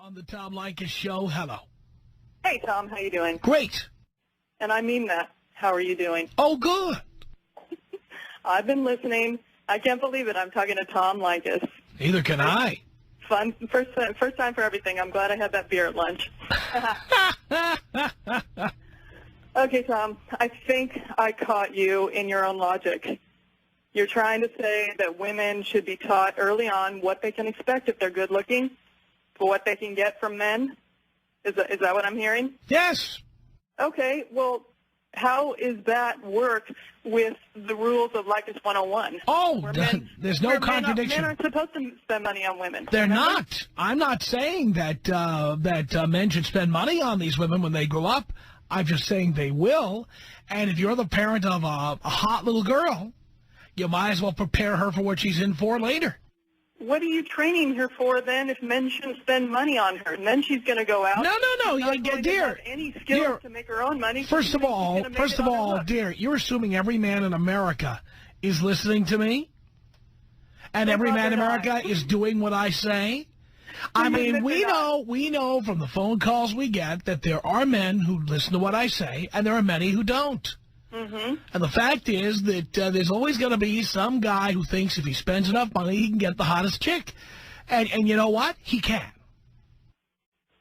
On the Tom Leykis show, hello. Hey, Tom, how you doing? Great. And I mean that. How are you doing? Oh, good. I've been listening. I can't believe it. I'm talking to Tom Leykis. Neither can I. Fun. First time for everything. I'm glad I had that beer at lunch. Okay, Tom, I think I caught you in your own logic. You're trying to say that women should be taught early on what they can expect if they're good looking, what they can get from men. Is that what I'm hearing? Yes. Okay, well, how is that work with the rules of Leykis 101? Oh, there's no contradiction. Men aren't supposed to spend money on women. They're remember? not. I'm not saying that men should spend money on these women when they grow up. I'm just saying they will. And if you're the parent of a hot little girl, you might as well prepare her for what she's in for later. What are you training her for then if men shouldn't spend money on her? And then she's going to go out. No, She's not going to have any skills to make her own money. First of all, dear, you're assuming every man in America is listening to me? And every man in America is doing what I say? I mean, we know from the phone calls we get that there are men who listen to what I say, and there are many who don't. Mm-hmm. And the fact is that there's always going to be some guy who thinks if he spends enough money, he can get the hottest chick. And you know what? He can.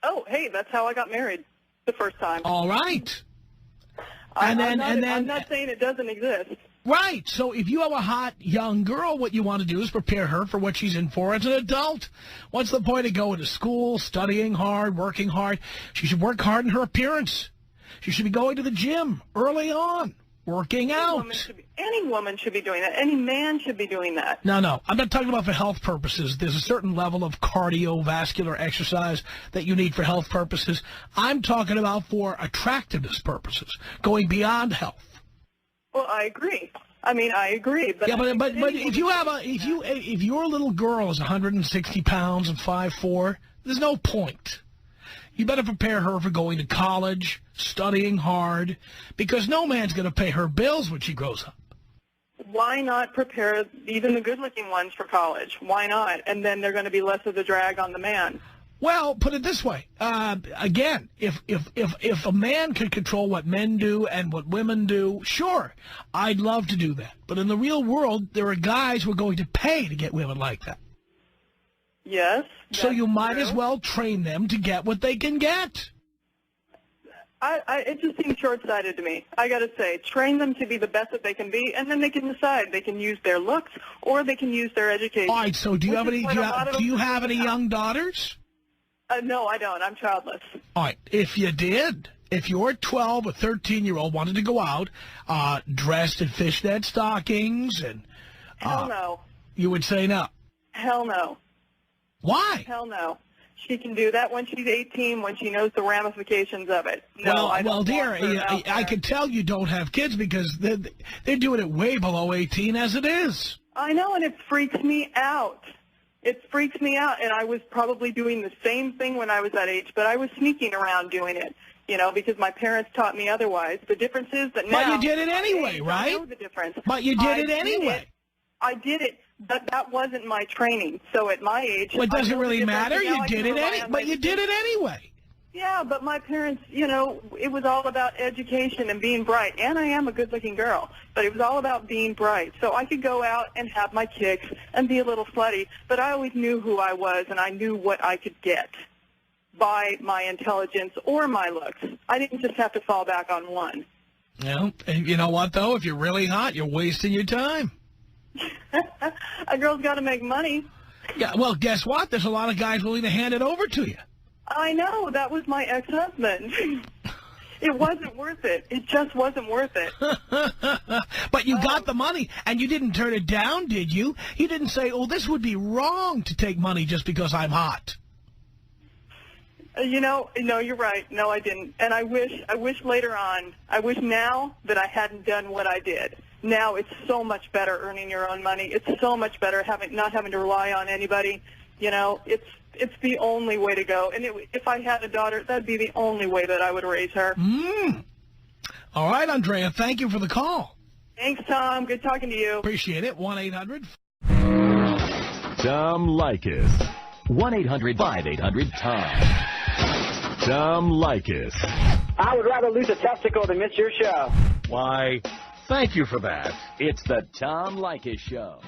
Oh, hey, that's how I got married the first time. All right. I'm not saying it doesn't exist. Right. So if you have a hot young girl, what you want to do is prepare her for what she's in for as an adult. What's the point of going to school, studying hard, working hard? She should work hard in her appearance. She should be going to the gym early on, working out. Any woman should be doing that. Any man should be doing that. No. I'm not talking about for health purposes. There's a certain level of cardiovascular exercise that you need for health purposes. I'm talking about for attractiveness purposes, going beyond health. Well, I agree. I agree. But yeah, but if your little girl is 160 pounds and 5'4", there's no point. You better prepare her for going to college, studying hard, because no man's going to pay her bills when she grows up. Why not prepare even the good-looking ones for college? Why not? And then they're going to be less of a drag on the man. Well, put it this way. Again, if a man can control what men do and what women do, sure, I'd love to do that. But in the real world, there are guys who are going to pay to get women like that. Yes. So you might as well train them to get what they can get. It just seems short-sighted to me. I got to say, train them to be the best that they can be, and then they can decide. They can use their looks or they can use their education. All right. So do you have any young daughters? No, I don't. I'm childless. All right. If you did, if your 12 or 13-year-old wanted to go out dressed in fishnet stockings and hell no, you would say no. Hell no. Why? Hell no. She can do that when she's 18, when she knows the ramifications of it. No, well, dear, I can tell you don't have kids because they're doing it way below 18 as it is. I know, and it freaks me out. It freaks me out, and I was probably doing the same thing when I was that age, but I was sneaking around doing it, because my parents taught me otherwise. The difference is that now... But you did it anyway, right? I know the difference. But you did it anyway. I did it, but that wasn't my training. So at my age... Well, it doesn't really matter. You did it anyway. Yeah, but my parents, it was all about education and being bright. And I am a good-looking girl, but it was all about being bright. So I could go out and have my kicks and be a little slutty, but I always knew who I was and I knew what I could get by my intelligence or my looks. I didn't just have to fall back on one. Yeah, and you know what, though? If you're really hot, you're wasting your time. A girl's got to make money. Yeah, well, guess what? There's a lot of guys willing to hand it over to you. I know. That was my ex-husband. It wasn't worth it. It just wasn't worth it. But you got the money, and you didn't turn it down, did you? You didn't say, oh, this would be wrong to take money just because I'm hot. No, you're right. No, I didn't. And I wish later on, I wish now that I hadn't done what I did. Now it's so much better earning your own money. It's so much better not having to rely on anybody. It's the only way to go. And if I had a daughter, that'd be the only way that I would raise her. All right, Andrea, thank you for the call. Thanks, Tom. Good talking to you. Appreciate it. 1-800. Tom Leykis. 1-800-5800-TOM. Tom Leykis. I would rather lose a testicle than miss your show. Why, thank you for that. It's the Tom Leykis Show.